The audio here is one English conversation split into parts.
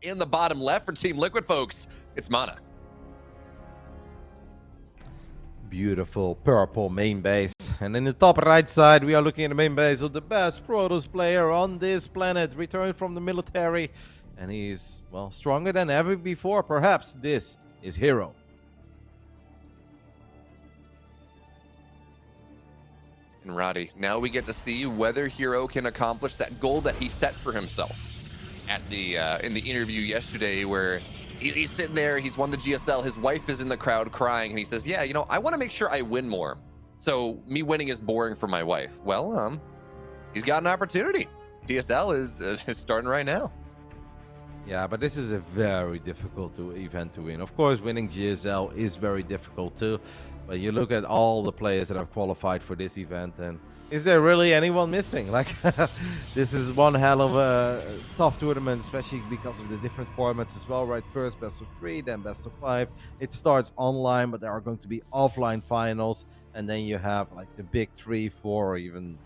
in the bottom left for Team Liquid, folks, it's MaNa. Beautiful purple main base. And in the top right side, we are looking at the main base of the best Protoss player on this planet, returned from the military. And he's, well, stronger than ever before. Perhaps this is herO. And Roddy, now we get to see whether herO can accomplish that goal that he set for himself at the in the interview yesterday, where he's sitting there, he's won the GSL, his wife is in the crowd crying, and he says, yeah, you know, I want to make sure I win more. So me winning is boring for my wife. Well, he's got an opportunity. TSL is starting right now. Yeah, but this is a very difficult event to win. Of course, winning GSL is very difficult too. But you look at all the players that have qualified for this event, and is there really anyone missing? Like, this is one hell of a tough tournament, especially because of the different formats as well, right? First, best of 3, then best of 5. It starts online, but there are going to be offline finals. And then you have like the big 3, 4, or even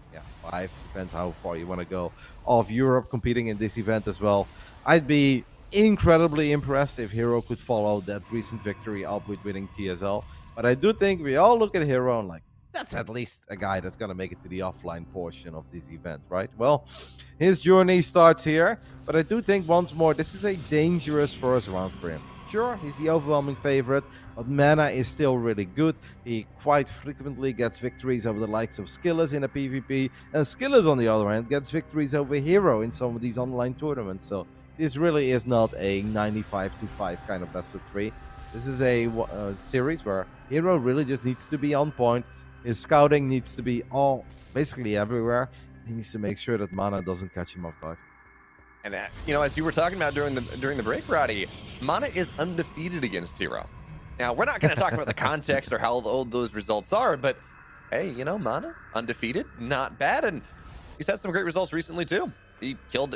5, depends how far you want to go, of Europe competing in this event as well. I'd be incredibly impressed if herO could follow that recent victory up with winning TSL. But I do think we all look at herO and like, that's at least a guy that's going to make it to the offline portion of this event, right? Well, his journey starts here, but I do think once more, this is a dangerous first round for him. Sure, he's the overwhelming favorite, but MaNa is still really good. He quite frequently gets victories over the likes of Skillers in a PvP, and Skillers, on the other hand, gets victories over herO in some of these online tournaments. So this really is not a 95-5 kind of best of 3. This is a series where herO really just needs to be on point. His scouting needs to be basically everywhere. He needs to make sure that MaNa doesn't catch him off guard. And you know, as you were talking about during the break, Roddy, MaNa is undefeated against herO. Now, we're not going to talk about the context or how old those results are, but hey, you know, MaNa undefeated, not bad, and he's had some great results recently too. He killed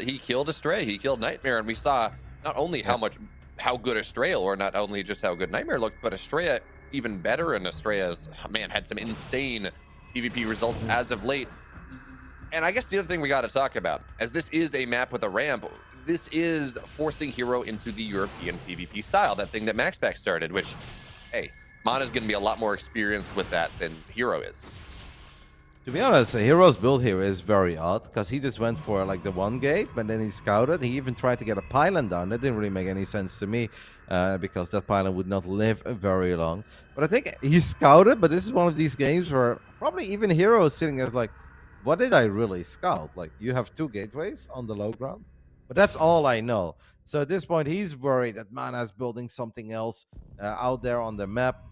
Astray, he killed Nightmare, and we saw not only how good Astray, or not only just how good Nightmare looked, but Astray even better, and Astray had some insane PvP results as of late. And I guess the other thing we got to talk about, as this is a map with a ramp, this is forcing herO into the European PvP style, that thing that MaxPack started, which, hey, MaNa's going to be a lot more experienced with that than herO is. To be honest, herO's build here is very odd, because he just went for like the 1 gate, but then he scouted. He even tried to get a pylon down. That didn't really make any sense to me, because that pylon would not live very long. But I think he scouted, but this is one of these games where probably even herO is sitting as like, what did I really scout? Like, you have 2 gateways on the low ground, but that's all I know. So at this point, he's worried that MaNa is building something else out there on the map.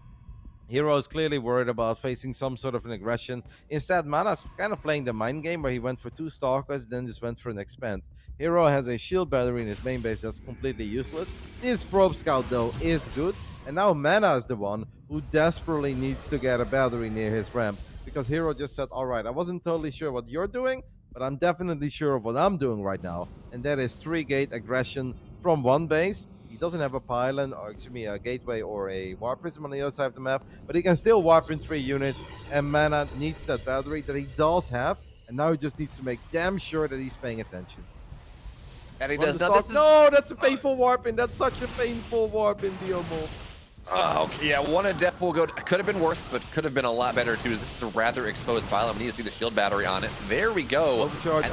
herO is clearly worried about facing some sort of an aggression. Instead, MaNa's kind of playing the mind game where he went for 2 stalkers, then just went for an expand. herO has a shield battery in his main base that's completely useless. This probe scout, though, is good. And now MaNa is the one who desperately needs to get a battery near his ramp, because herO just said, all right, I wasn't totally sure what you're doing, but I'm definitely sure of what I'm doing right now. And that is 3-gate aggression from 1 base. He doesn't have a pylon, or excuse me, a gateway or a warp prism on the other side of the map, but he can still warp in 3 units, and MaNa needs that battery that he does have, and now he just needs to make damn sure that he's paying attention. And he does not. No, that's a painful warp in. That's such a painful warp in, Diomo. Oh, okay, yeah, 1 and Death will go. Could have been worse, but could have been a lot better too. This is a rather exposed pylon. We need to see the shield battery on it. There we go. Overcharge.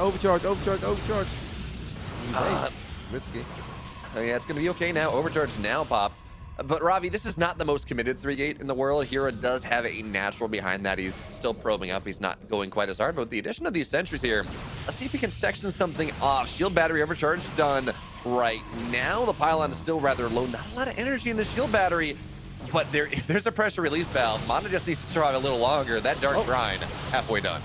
Risky. Oh, yeah, it's going to be okay now. Overcharge now popped. But Ravi, this is not the most committed 3-gate in the world. herO does have a natural behind that. He's still probing up. He's not going quite as hard. But with the addition of these sentries here, let's see if he can section something off. Shield battery overcharge done right now. The pylon is still rather low. Not a lot of energy in the shield battery. But if there's a pressure release valve, MaNa just needs to survive a little longer. That Dark Shrine, halfway done.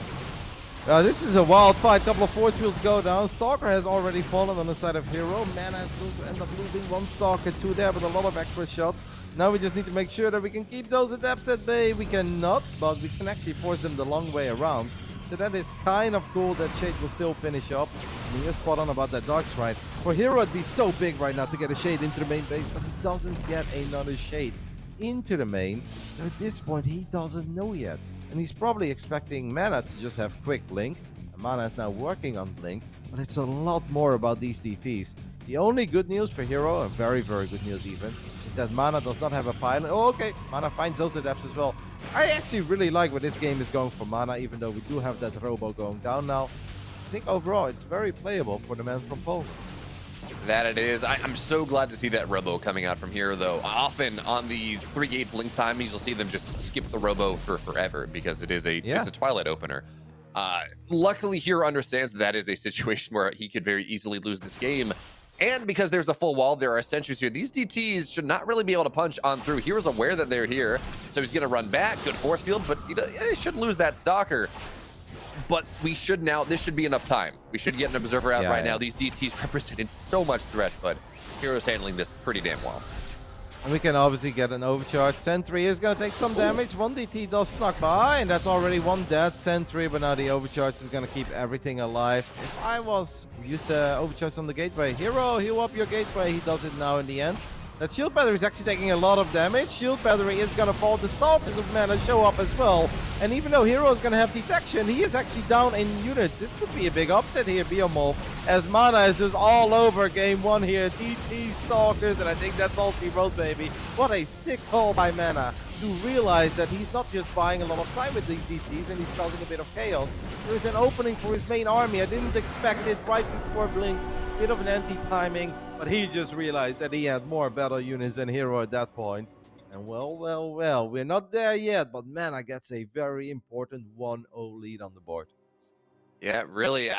This is a wild fight. Couple of force fields go down. Stalker has already fallen on the side of herO. MaNa is going to end up losing 1 Stalker, 2 there, with a lot of extra shots. Now we just need to make sure that we can keep those adepts at bay. We cannot, but we can actually force them the long way around. So that is kind of cool that Shade will still finish up. And you're spot on about that Dark Shrine. For herO, it'd be so big right now to get a Shade into the main base, but he doesn't get another Shade into the main. So at this point, he doesn't know yet. And he's probably expecting MaNa to just have quick blink. And MaNa is now working on blink, but it's a lot more about these DPs. The only good news for herO, and very, very good news even, is that MaNa does not have a pilot. Oh, okay, MaNa finds those adapts as well. I actually really like where this game is going for MaNa, even though we do have that robo going down now. I think overall it's very playable for the man from Poland. That it is. I'm so glad to see that robo coming out from here, though. Often on these 3-gate blink timings, you'll see them just skip the robo for forever because it's a Twilight opener. Luckily, herO understands that is a situation where he could very easily lose this game. And because there's a full wall, there are sentries here. These DTs should not really be able to punch on through. herO's aware that they're here, so he's going to run back. Good force field, but he should lose that Stalker. But this should be enough time. We should get an observer out now. These DTs represented so much threat, but herO's handling this pretty damn well. And we can obviously get an overcharge. Sentry is going to take some damage. One DT does snuck by, and that's already one dead Sentry, but now the overcharge is going to keep everything alive. If I was use overcharge on the gateway, herO, heal up your gateway. He does it now in the end. That shield battery is actually taking a lot of damage. Shield battery is going to fall. The Stalkers of MaNa show up as well. And even though herO is going to have detection, he is actually down in units. This could be a big upset here, Biomorph, as MaNa is just all over game one here. DT, Stalkers, and I think that's all he wrote, baby. What a sick call by MaNa to realize that he's not just buying a lot of time with these DTs and he's causing a bit of chaos. There is an opening for his main army. I didn't expect it right before Blink. Bit of an anti-timing, but he just realized that he had more battle units than herO at that point. And well, we're not there yet, but MaNa gets a very important 1-0 lead on the board. Yeah, really.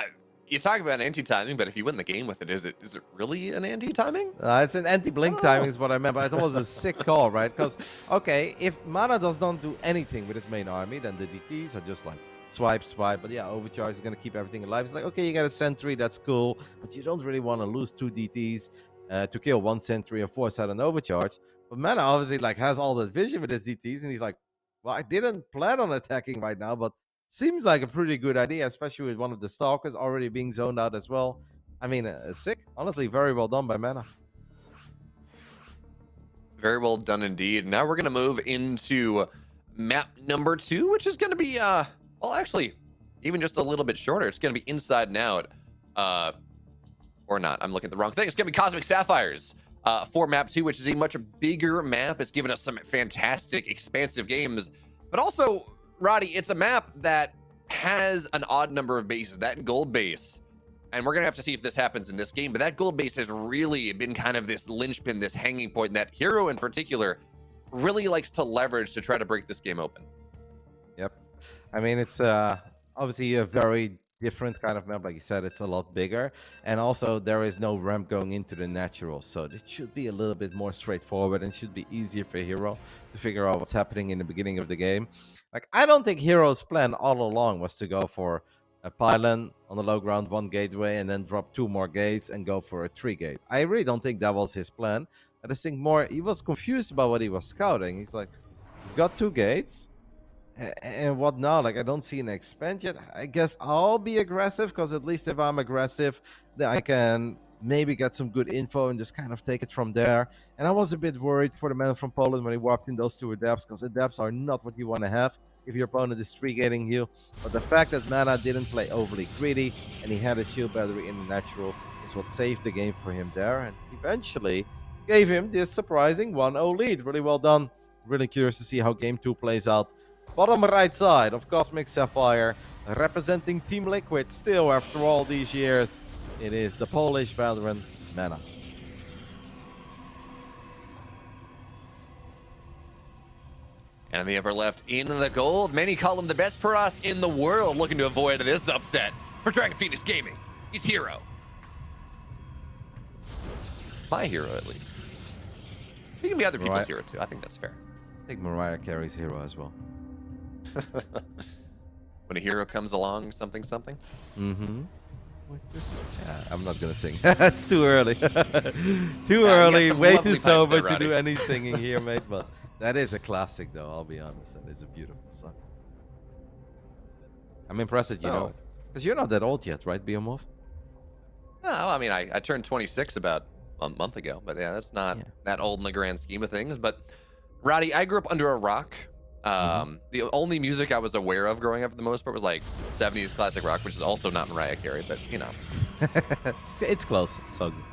You talk about anti-timing, but if you win the game with it, is it really an anti-timing? It's an anti-blink timing is what I meant, but I thought it was a sick call, right? Because, okay, if MaNa does not do anything with his main army, then the DTs are just like, swipe, but yeah, overcharge is going to keep everything alive. It's like, okay, you got a Sentry, that's cool, but you don't really want to lose 2 DTs to kill 1 Sentry and force out an overcharge. But MaNa obviously like has all that vision with his DTs, and he's like, well, I didn't plan on attacking right now, but seems like a pretty good idea, especially with one of the Stalkers already being zoned out as well. I mean, sick. Honestly, very well done by MaNa. Very well done indeed. Now we're going to move into map number 2, which is going to be well, actually, even just a little bit shorter. It's going to be Inside and Out. Or not. I'm looking at the wrong thing. It's going to be Cosmic Sapphires for map 2, which is a much bigger map. It's given us some fantastic, expansive games. But also, Roddy, it's a map that has an odd number of bases. That gold base, and we're going to have to see if this happens in this game, but that gold base has really been kind of this linchpin, this hanging point that herO in particular really likes to leverage to try to break this game open. Yep. I mean, it's obviously a very different kind of map. Like you said, it's a lot bigger. And also, there is no ramp going into the natural. So it should be a little bit more straightforward and should be easier for herO to figure out what's happening in the beginning of the game. Like, I don't think herO's plan all along was to go for a pylon on the low ground, 1 gateway, and then drop 2 more gates and go for a 3-gate. I really don't think that was his plan. I just think more, he was confused about what he was scouting. He's like, got 2 gates. And what now? Like, I don't see an expand yet. I guess I'll be aggressive, because at least if I'm aggressive, then I can maybe get some good info and just kind of take it from there. And I was a bit worried for the man from Poland when he walked in those 2 adapts, because adapts are not what you want to have if your opponent is 3-gating you. But the fact that MaNa didn't play overly greedy and he had a shield battery in the natural is what saved the game for him there, and eventually gave him this surprising 1-0 lead. Really well done. Really curious to see how game 2 plays out. Bottom right side of Cosmic Sapphire, representing TeamLiquid still after all these years. It is the Polish veteran, MaNa. And in the upper left, in the gold, many call him the best Paras in the world, looking to avoid this upset for Dragon Phoenix Gaming. He's herO. My herO, at least. He can be other people's herO, too. I think that's fair. I think Mariah carries herO as well. When a herO comes along, something. Mm-hmm. I'm not gonna sing. It's too early. Too early. Way too sober to do any singing here, mate. But that is a classic, though. I'll be honest. That is a beautiful song. I'm impressed that you know, because you're not that old yet, right, Biomorph? No, I mean, I turned 26 about a month ago, but yeah, that's not that old in the grand scheme of things. But Roddy, I grew up under a rock. The only music I was aware of growing up for the most part was like 70s classic rock, which is also not Mariah Carey, but you know. It's close. It's so good.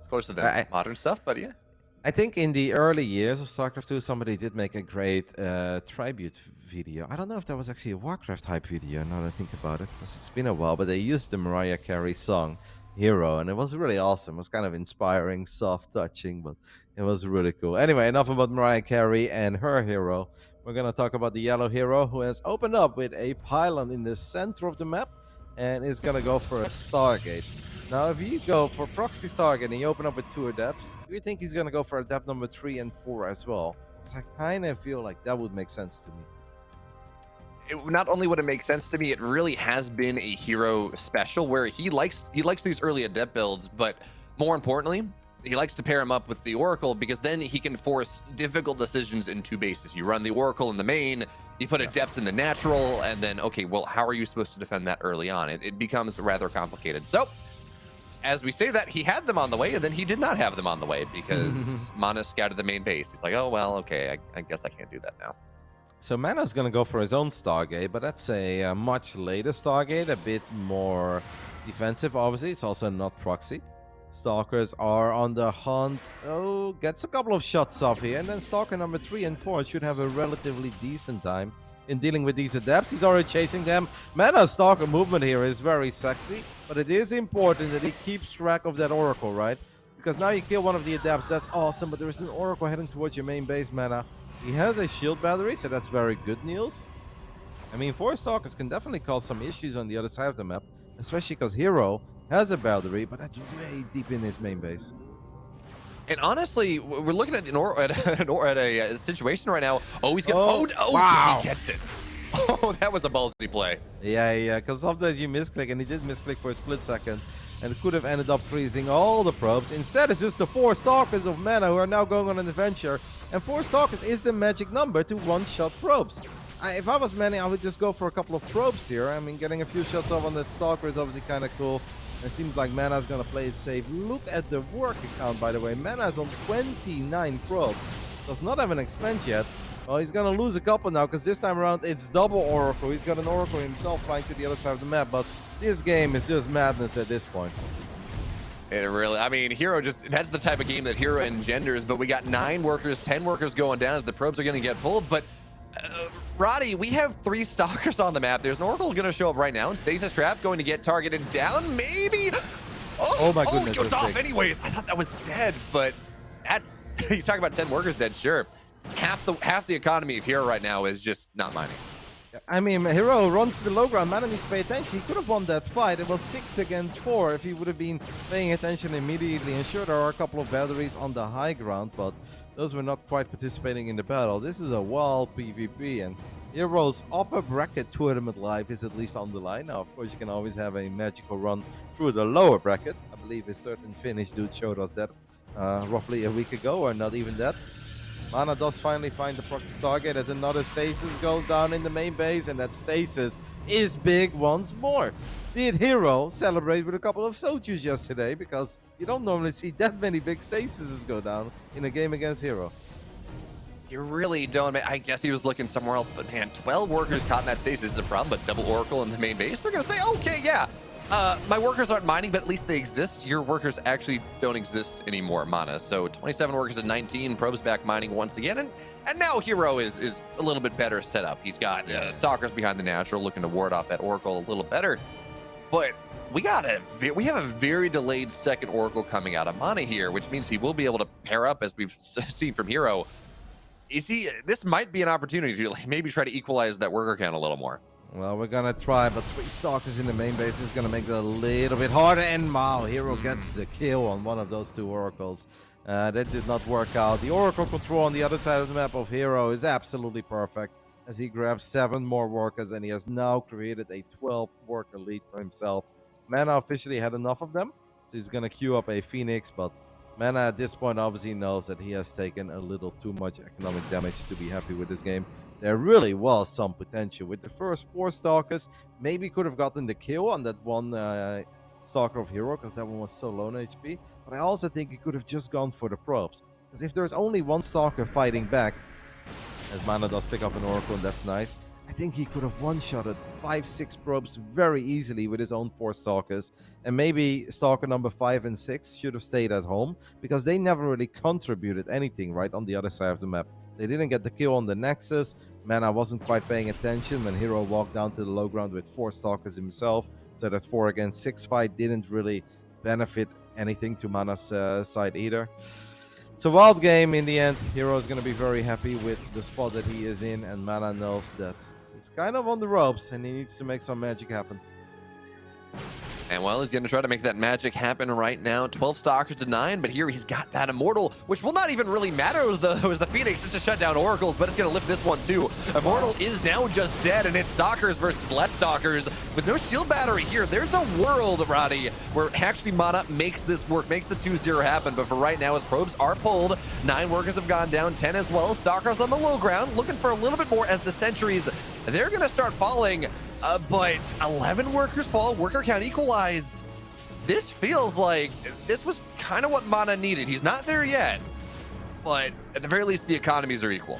closer than modern stuff, but yeah. I think in the early years of StarCraft 2, somebody did make a great tribute video. I don't know if that was actually a Warcraft type video, now that I think about it, because it's been a while, but they used the Mariah Carey song, herO, and it was really awesome. It was kind of inspiring, soft touching, but it was really cool. Anyway, enough about Mariah Carey and her herO. We're going to talk about the yellow herO, who has opened up with a pylon in the center of the map and is going to go for a Stargate. Now, if you go for proxy Stargate and you open up with 2 adepts, do you think he's going to go for adept number 3 and 4 as well? Because I kind of feel like that would make sense to me. Not only would it make sense to me, it really has been a herO special where he likes these early adept builds, but more importantly, he likes to pair him up with the Oracle because then he can force difficult decisions in 2 bases. You run the Oracle in the main, you put adepts in the natural, and then, okay, well, how are you supposed to defend that early on? It becomes rather complicated. So, as we say that, he had them on the way, and then he did not have them on the way because MaNa scouted the main base. He's like, oh, well, okay, I guess I can't do that now. So MaNa's going to go for his own Stargate, but that's a much later Stargate, a bit more defensive, obviously. It's also not proxied. Stalkers are on the hunt. Oh, gets a couple of shots off here, and then Stalker number 3 and 4 should have a relatively decent time in dealing with these adepts. He's already chasing them. MaNa's Stalker movement here is very sexy, but it is important that he keeps track of that Oracle, right? Because now you kill one of the adepts, that's awesome, but there is an Oracle heading towards your main base, MaNa. He has a shield battery, so that's very good news. I mean, 4 Stalkers can definitely cause some issues on the other side of the map, especially because herO has a battery, but that's way deep in his main base. And honestly, we're looking at a situation right now. Oh, he's gonna. Wow. He gets it. Oh, that was a ballsy play. Yeah, because sometimes you misclick, and he did misclick for a split second, and could have ended up freezing all the probes. Instead, it's just the 4 Stalkers of MaNa who are now going on an adventure, and 4 Stalkers is the magic number to one-shot probes. If I was MaNa, I would just go for a couple of probes here. I mean, getting a few shots off on that Stalker is obviously kind of cool. It seems like MaNa's gonna play it safe. Look at the work account, by the way. MaNa's on 29 probes. Does not have an expanse yet. Well, he's gonna lose a couple now, because this time around it's double Oracle. He's got an Oracle himself flying to the other side of the map, but this game is just madness at this point. It really, I mean, herO that's the type of game that herO engenders, but we got 9 workers, 10 workers going down as the probes are gonna get pulled, but Roddy, we have 3 Stalkers on the map. There's an Oracle going to show up right now, and Stasis Trap going to get targeted down, maybe? Oh my goodness. Oh, it goes off anyways. I thought that was dead, but that's, you talk about 10 workers dead, sure. Half the economy of herO right now is just not mining. I mean, herO runs to the low ground. MaNa needs to pay attention. He could have won that fight. It was 6 against 4 if he would have been paying attention immediately. And sure, there are a couple of batteries on the high ground, but those were not quite participating in the battle. This is a wild PvP, and herO's upper bracket tournament life is at least on the line. Now, of course, you can always have a magical run through the lower bracket. I believe a certain Finnish dude showed us that roughly a week ago, or not even that. MaNa does finally find the proxy Stargate as another stasis goes down in the main base, and that stasis is big once more. Did herO celebrate with a couple of sojus yesterday? Because you don't normally see that many big stasises go down in a game against herO. You really don't. I guess he was looking somewhere else, but man, 12 workers caught in that stasis is a problem, but double Oracle in the main base, they're going to say, okay, yeah, my workers aren't mining, but at least they exist. Your workers actually don't exist anymore, MaNa. So 27 workers at 19, probes back mining once again, and now herO is a little bit better set up. He's got Stalkers behind the natural, looking to ward off that Oracle a little better. But we have a very delayed second Oracle coming out of MaNa here, which means he will be able to pair up, as we've seen from herO. This might be an opportunity to maybe try to equalize that worker count a little more. Well, we're gonna try, but 3 Stalkers in the main base is gonna make it a little bit harder, and wow, herO gets the kill on one of those 2 Oracles. That did not work out. The Oracle control on the other side of the map of herO is absolutely perfect, as he grabs 7 more workers, and he has now created a 12 worker lead for himself. MaNa officially had enough of them, so he's gonna queue up a Phoenix, but MaNa at this point obviously knows that he has taken a little too much economic damage to be happy with this game. There really was some potential. With the first 4 Stalkers, maybe could have gotten the kill on that one Stalker of herO, because that one was so low on HP. But I also think he could have just gone for the probes. Because if there's only 1 Stalker fighting back, as MaNa does pick up an Oracle, and that's nice, I think he could have one-shotted 5-6 probes very easily with his own 4 stalkers, and maybe stalker number 5 and 6 should have stayed at home because they never really contributed anything right on the other side of the map. They didn't get the kill on the Nexus. MaNa wasn't quite paying attention when herO walked down to the low ground with 4 stalkers himself, so that 4 against 6 fight didn't really benefit anything to MaNa's side either. It's a wild game in the end. herO is going to be very happy with the spot that he is in, and MaNa knows that he's kind of on the ropes and he needs to make some magic happen. And well, he's going to try to make that magic happen right now. 12 stalkers to 9, but here he's got that Immortal, which will not even really matter as the Phoenix. It's to shut down Oracles, but it's going to lift this one too. Immortal is now just dead, and it's stalkers versus less stalkers with no shield battery here. There's a world, Roddy, where actually MaNa makes this work, makes the 2-0 happen, but for right now, his probes are pulled. 9 workers have gone down, 10 as well. Stalkers on the low ground, looking for a little bit more as the sentries, they're going to start falling. But 11 workers fall, worker count equalized. This feels like this was kind of what MaNa needed. He's not there yet, but at the very least, the economies are equal.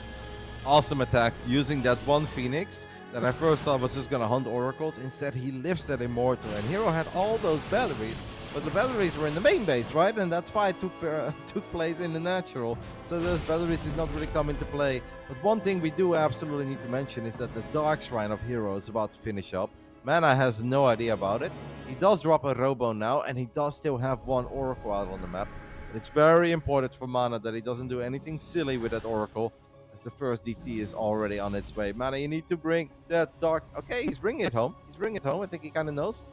Awesome attack using that one Phoenix that I first thought was just going to hunt Oracles. Instead, he lifts that Immortal, and herO had all those batteries, but the batteries were in the main base, right? And that fight took place in the natural, so those batteries did not really come into play. But one thing we do absolutely need to mention is that the Dark Shrine of herO is about to finish up. MaNa has no idea about it. He does drop a Robo now, and he does still have one Oracle out on the map. But it's very important for MaNa that he doesn't do anything silly with that Oracle, as the first DT is already on its way. MaNa, you need to bring that Dark... Okay, he's bringing it home. He's bringing it home. I think he kind of knows.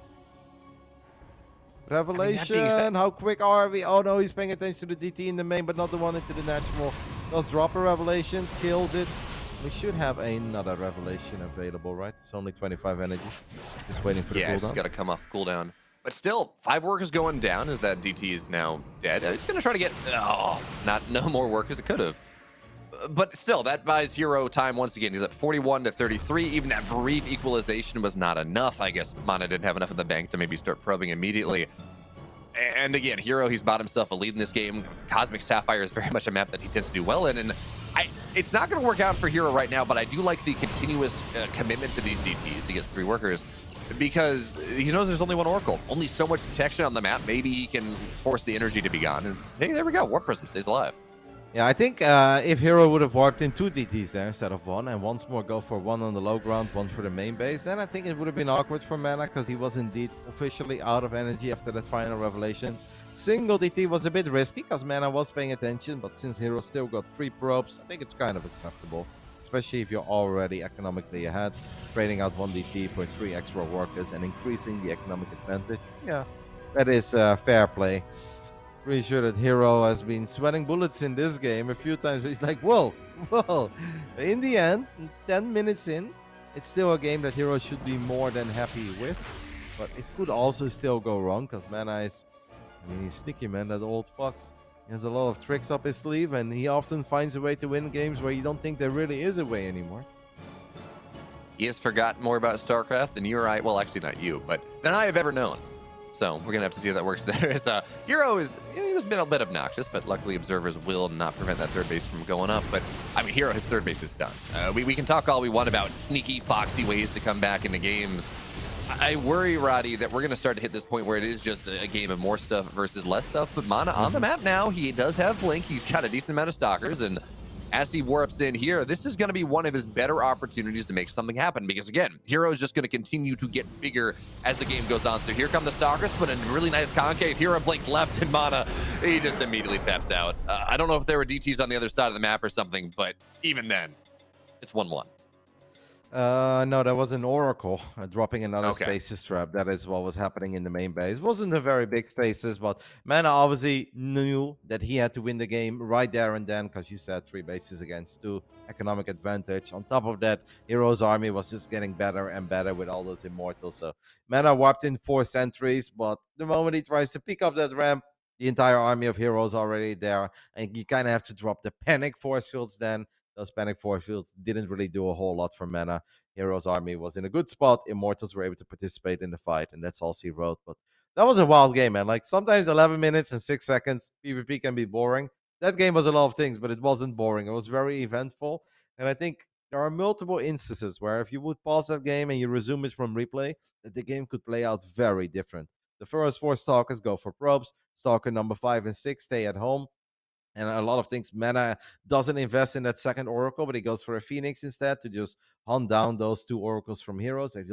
Revelation, how quick are we? Oh no, he's paying attention to the DT in the main, but not the one into the natural. Does drop a Revelation, kills it. We should have another Revelation available, right? It's only 25 energy. Just waiting for the cooldown. Yeah, just got to come off cooldown. But still, 5 workers going down as that DT is now dead. He's going to try to get... no more workers. It could have. But still, that buys herO time once again. He's at 41 to 33. Even that brief equalization was not enough. I guess MaNa didn't have enough in the bank to maybe start probing immediately. And again, herO, he's bought himself a lead in this game. Cosmic Sapphire is very much a map that he tends to do well in. And it's not going to work out for herO right now, but I do like the continuous commitment to these DTs. He gets 3 workers because he knows there's only one Oracle. Only so much protection on the map. Maybe he can force the energy to be gone. And hey, there we go. Warp Prism stays alive. Yeah, I think if herO would have warped in 2 DTs there instead of 1, and once more go for 1 on the low ground, 1 for the main base, then I think it would have been awkward for MaNa, because he was indeed officially out of energy after that final Revelation. Single DT was a bit risky, because MaNa was paying attention, but since herO still got 3 probes, I think it's kind of acceptable, especially if you're already economically ahead, trading out 1 DT for 3 extra workers and increasing the economic advantage. Yeah, that is fair play. Pretty sure that herO has been sweating bullets in this game a few times. He's like, whoa. In the end, 10 minutes in, it's still a game that herO should be more than happy with. But it could also still go wrong, because MaNa is, he's sneaky, man, that old fox. He has a lot of tricks up his sleeve, and he often finds a way to win games where you don't think there really is a way anymore. He has forgotten more about StarCraft than you or I, well, actually not you, but than I have ever known. So we're gonna have to see how that works there. herO is, he was been a bit obnoxious, but luckily observers will not prevent that third base from going up. But I mean, herO, his third base is done. We can talk all we want about sneaky, foxy ways to come back into games. I worry, Roddy, that we're gonna start to hit this point where it is just a game of more stuff versus less stuff. But MaNa on the map now, he does have Blink. He's got a decent amount of stalkers, and as he warps in here, this is going to be one of his better opportunities to make something happen, because again, herO is just going to continue to get bigger as the game goes on. So here come the stalkers, but a really nice concave. herO blinks left, and MaNa, he just immediately taps out. I don't know if there were DTs on the other side of the map or something, but even then, it's 1-1. No, that was an Oracle dropping another stasis trap. That is what was happening in the main base. It wasn't a very big stasis, but MaNa obviously knew that he had to win the game right there and then, because you said 3 bases against 2, economic advantage. On top of that, herO's army was just getting better and better with all those immortals. So MaNa warped in 4 sentries, but the moment he tries to pick up that ramp, the entire army of herO's already there, and you kind of have to drop the panic force fields then. Those panic force fields didn't really do a whole lot for MaNa. herO's army was in a good spot. Immortals were able to participate in the fight, and that's all she wrote. But that was a wild game, man. Like, sometimes 11 minutes and 6 seconds, PvP can be boring. That game was a lot of things, but it wasn't boring. It was very eventful. And I think there are multiple instances where if you would pause that game and you resume it from replay, that the game could play out very different. The first 4 stalkers go for probes. Stalker number 5 and 6 stay at home. And a lot of things, MaNa doesn't invest in that second Oracle, but he goes for a Phoenix instead to just hunt down those 2 Oracles from herO. So he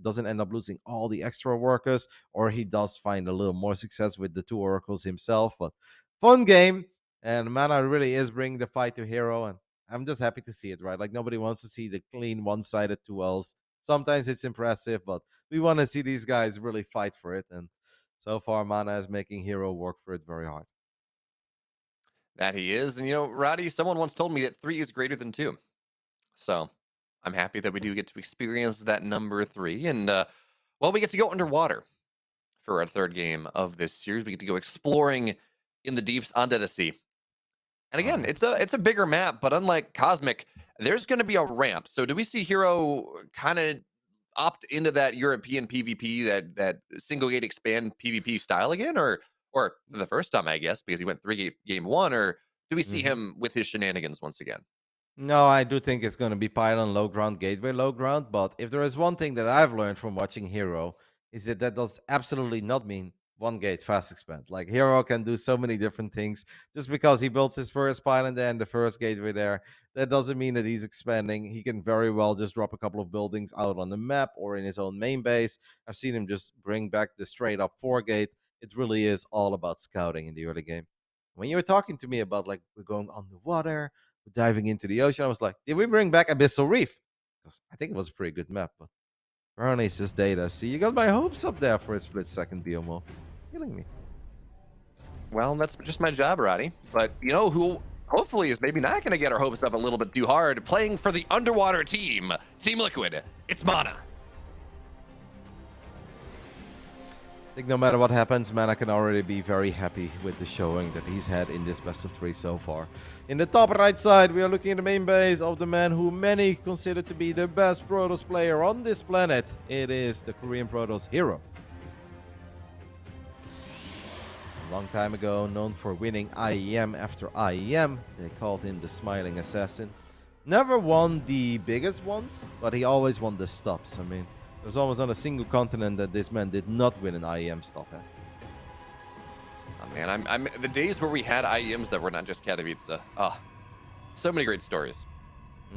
doesn't end up losing all the extra workers, or he does find a little more success with the 2 Oracles himself. But fun game, and MaNa really is bringing the fight to herO, and I'm just happy to see it, right? Like, nobody wants to see the clean one-sided 2Ls. Sometimes it's impressive, but we want to see these guys really fight for it, and so far MaNa is making herO work for it very hard. That he is. And, Roddy, someone once told me that 3 is greater than 2. So I'm happy that we do get to experience that number 3. And, we get to go underwater for our 3rd game of this series. We get to go exploring in the deeps on Dead Sea. And again, it's a bigger map, but unlike Cosmic, there's going to be a ramp. So do we see herO kind of opt into that European PvP, that single gate expand PvP style again, or for the first time, I guess, because he went 3 game 1, or do we see him with his shenanigans once again? No, I do think it's going to be pylon low ground, gateway low ground. But if there is one thing that I've learned from watching herO, is that does absolutely not mean one gate fast expand. Like, herO can do so many different things. Just because he built his first pylon there and the first gateway there, that doesn't mean that he's expanding. He can very well just drop a couple of buildings out on the map or in his own main base. I've seen him just bring back the straight up 4 gate. It really is all about scouting in the early game. When you were talking to me about, like, we're going underwater, diving into the ocean, I was like, did we bring back Abyssal Reef? Because I think it was a pretty good map, but apparently it's just data. See, you got my hopes up there for a split second, BMO. Killing me. Well, that's just my job, Roddy. But who hopefully is maybe not going to get our hopes up a little bit too hard, playing for the underwater team, TeamLiquid. It's MaNa. I think no matter what happens, MaNa can already be very happy with the showing that he's had in this best of 3 so far. In the top right side, we are looking at the main base of the man who many consider to be the best Protoss player on this planet. It is the Korean Protoss herO. A long time ago, known for winning IEM after IEM, they called him the Smiling Assassin. Never won the biggest ones, but he always won the stops. I mean, there's almost not a single continent that this man did not win an IEM stop at. Oh man, I'm the days where we had IEMs that were not just Katowice. So many great stories.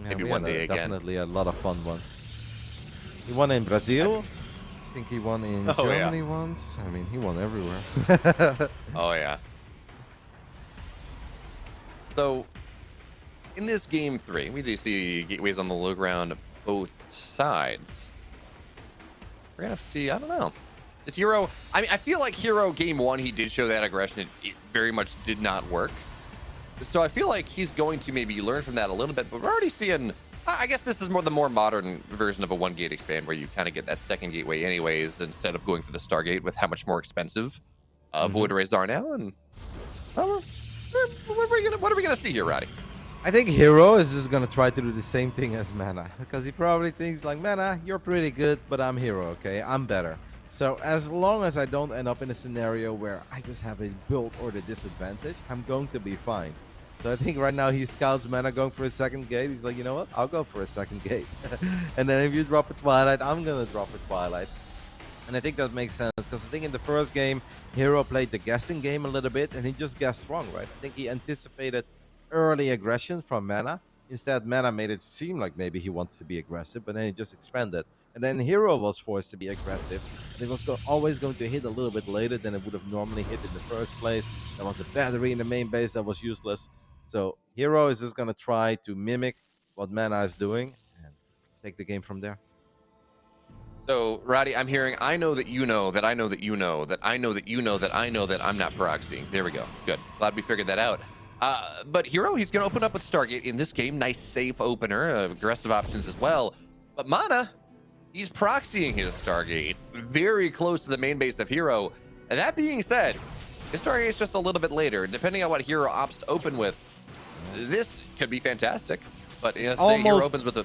Yeah, Maybe one day again. Definitely a lot of fun ones. He won in Brazil. I think he won in Germany once. I mean, he won everywhere. Oh yeah. So, in this game 3, we do see gateways on the low ground both sides. We're gonna have to see. I don't know. Is herO? I mean, I feel like herO game 1, he did show that aggression. It very much did not work. So I feel like he's going to maybe learn from that a little bit. But we're already seeing. I guess this is the more modern version of a 1 gate expand, where you kind of get that second gateway anyways, instead of going for the Stargate with how much more expensive void arrays are now. And what are we gonna see here, Roddy? I think herO is just gonna try to do the same thing as MaNa, because he probably thinks like, MaNa, you're pretty good, but I'm herO, okay? I'm better. So as long as I don't end up in a scenario where I just have a build or the disadvantage, I'm going to be fine. So I think right now he scouts MaNa going for a second gate. He's like, you know what? I'll go for a second gate. And then if you drop a Twilight, I'm going to drop a Twilight. And I think that makes sense, because I think in the first game, herO played the guessing game a little bit, and he just guessed wrong, right? I think he anticipated early aggression from MaNa. Instead, MaNa made it seem like maybe he wanted to be aggressive, but then he just expanded. And then herO was forced to be aggressive. And it was always going to hit a little bit later than it would have normally hit in the first place. There was a battery in the main base that was useless. So herO is just going to try to mimic what MaNa is doing and take the game from there. So, Roddy, I'm hearing, I know that you know that I know that you know that I know that you know that I know that I'm not proxying. There we go. Good. Glad we figured that out. But herO, he's going to open up with Stargate in this game. Nice, safe opener. Aggressive options as well. But MaNa, he's proxying his Stargate very close to the main base of herO. And that being said, his Stargate's just a little bit later. Depending on what herO opts to open with, this could be fantastic. But say herO opens with a...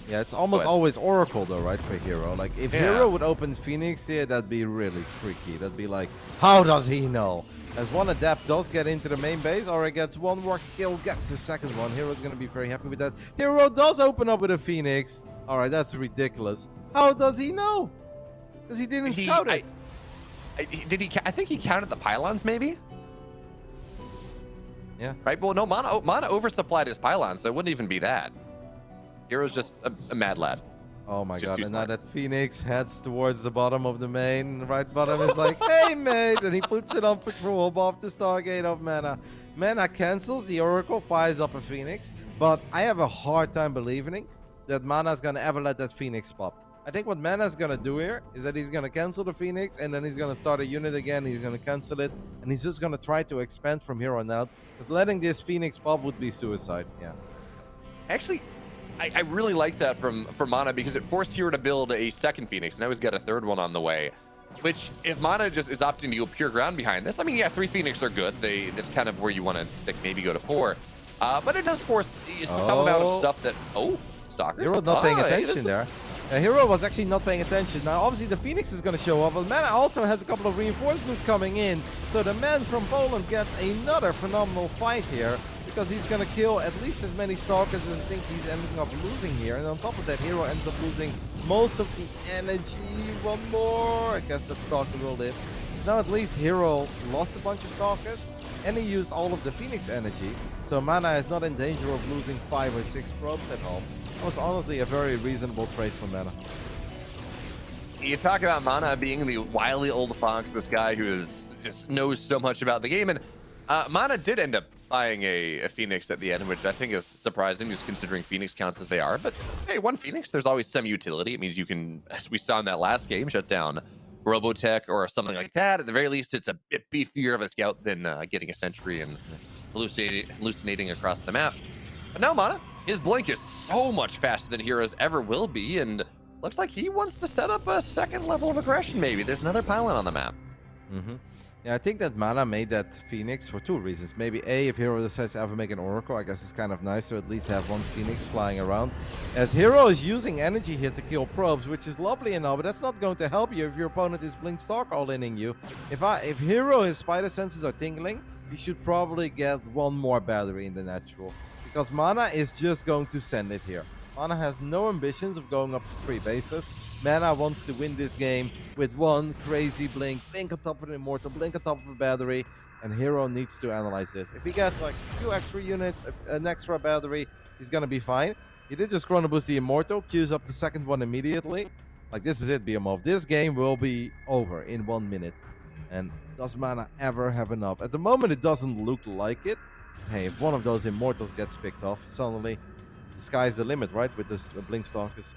Yeah, it's almost always Oracle though, right, for herO. Like, if herO would open Phoenix here, that'd be really freaky. That'd be like, how does he know? As one Adept does get into the main base, or gets one more kill, gets the second one. herO's going to be very happy with that. herO does open up with a Phoenix. All right, that's ridiculous. How does he know? Because he didn't scout it. I think he counted the pylons, maybe? Yeah. Right? Well, no, MaNa oversupplied his pylons, so it wouldn't even be that. herO's just a mad lad. Oh my god, and now smart. that Phoenix heads towards the bottom of the main, the right bottom is like, hey mate, and he puts it on patrol above the Stargate of MaNa. MaNa cancels, the Oracle fires up a Phoenix, but I have a hard time believing that MaNa's gonna ever let that Phoenix pop. I think what MaNa's gonna do here is that he's gonna cancel the Phoenix, and then he's gonna start a unit again, he's gonna cancel it, and he's just gonna try to expand from here on out, because letting this Phoenix pop would be suicide, yeah. Actually, I really like that from MaNa because it forced herO to build a second Phoenix. Now he's got a third one on the way. Which, if MaNa just is opting to go pure ground behind this, I mean, yeah, 3 Phoenix are good. That's kind of where you want to stick, maybe go to 4. But it does force some amount of stuff that... Oh, Stalkers. herO not paying attention there. herO was actually not paying attention. Now, obviously, the Phoenix is going to show up, but MaNa also has a couple of reinforcements coming in. So the man from Poland gets another phenomenal fight here, because he's going to kill at least as many Stalkers as I think he's ending up losing here. And on top of that, herO ends up losing most of the energy. One more. I guess that Stalker will live. Now at least herO lost a bunch of Stalkers, and he used all of the Phoenix energy. So MaNa is not in danger of losing 5 or 6 probes at home. That was honestly a very reasonable trade for MaNa. You talk about MaNa being the wily old fox, this guy who just knows so much about the game. And MaNa did end up buying a Phoenix at the end, which I think is surprising, just considering Phoenix counts as they are. But hey, one Phoenix, there's always some utility. It means you can, as we saw in that last game, shut down Robotech or something like that. At the very least, it's a bit beefier of a scout than getting a sentry and hallucinating across the map. But now MaNa, his blink is so much faster than herO's ever will be, and looks like he wants to set up a second level of aggression, maybe. There's another pylon on the map. Yeah, I think that MaNa made that Phoenix for 2 reasons. Maybe A, if herO decides to ever make an Oracle, I guess it's kind of nice to at least have one Phoenix flying around. As herO is using energy here to kill probes, which is lovely and all, but that's not going to help you if your opponent is Blink Stalk all-inning you. If herO, his spider senses are tingling, he should probably get one more battery in the natural. Because MaNa is just going to send it here. MaNa has no ambitions of going up to 3 bases. MaNa wants to win this game with one crazy blink on top of an Immortal, blink on top of a battery, and herO needs to analyze this. If he gets like a few extra units, an extra battery, he's gonna be fine. He did just Chrono Boost the Immortal, queues up the second one immediately. Like, this is it, BMOV. This game will be over in 1 minute. And does MaNa ever have enough? At the moment, it doesn't look like it. Hey, if one of those Immortals gets picked off, suddenly the sky's the limit, right? With this Blink Stalkers.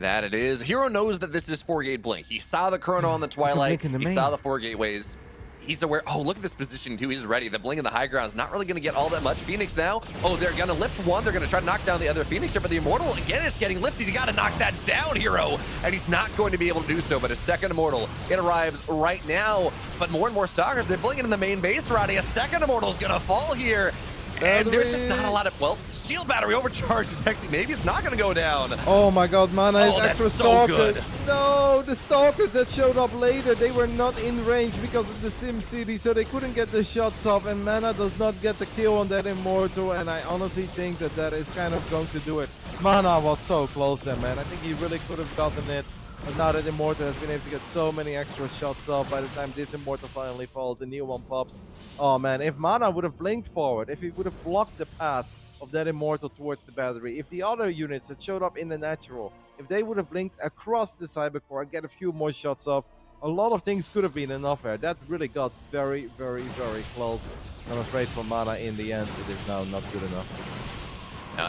That it is. herO knows that this is 4-gate blink. He saw the chrono on the Twilight. He saw the 4 gateways. He's aware. Oh, look at this position too. He's ready. The blink in the high ground is not really going to get all that much. Phoenix now. Oh, they're going to lift one. They're going to try to knock down the other Phoenix here, but the Immortal again is getting lifted. You got to knock that down, herO, and he's not going to be able to do so. But a second Immortal, it arrives right now. But more and more Stalkers, they're blinking in the main base, Roddy. A second Immortal is going to fall here. And there's just not a lot of, well, shield battery overcharges. Actually, maybe it's not going to go down. Oh my god, MaNa is extra so Stalkers. good. No, the Stalkers that showed up later, they were not in range because of the Sim City, so they couldn't get the shots off, and MaNa does not get the kill on that Immortal, and I honestly think that that is kind of going to do it. MaNa was so close there, man. I think he really could have gotten it. But now that Immortal has been able to get so many extra shots off, by the time this Immortal finally falls, a new one pops. Oh man, if MaNa would have blinked forward, if he would have blocked the path of that Immortal towards the battery, if the other units that showed up in the natural, if they would have blinked across the Cybercore and get a few more shots off, a lot of things could have been enough there. That really got very, very, very close. I'm afraid for MaNa in the end, it is now not good enough.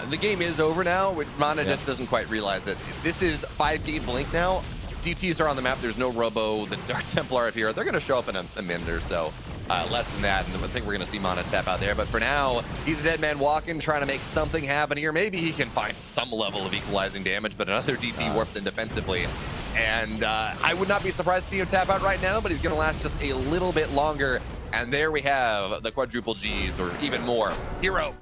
The game is over now. MaNa just doesn't quite realize it. This is 5-gate blink now. DTs are on the map. There's no Robo. The Dark Templar up here. They're going to show up in a minute or so. Less than that, and I think we're going to see MaNa tap out there. But for now, he's a dead man walking, trying to make something happen here. Maybe he can find some level of equalizing damage, but another DT warps in defensively. And I would not be surprised to see him tap out right now, but he's going to last just a little bit longer. And there we have the quadruple Gs, or even more. herO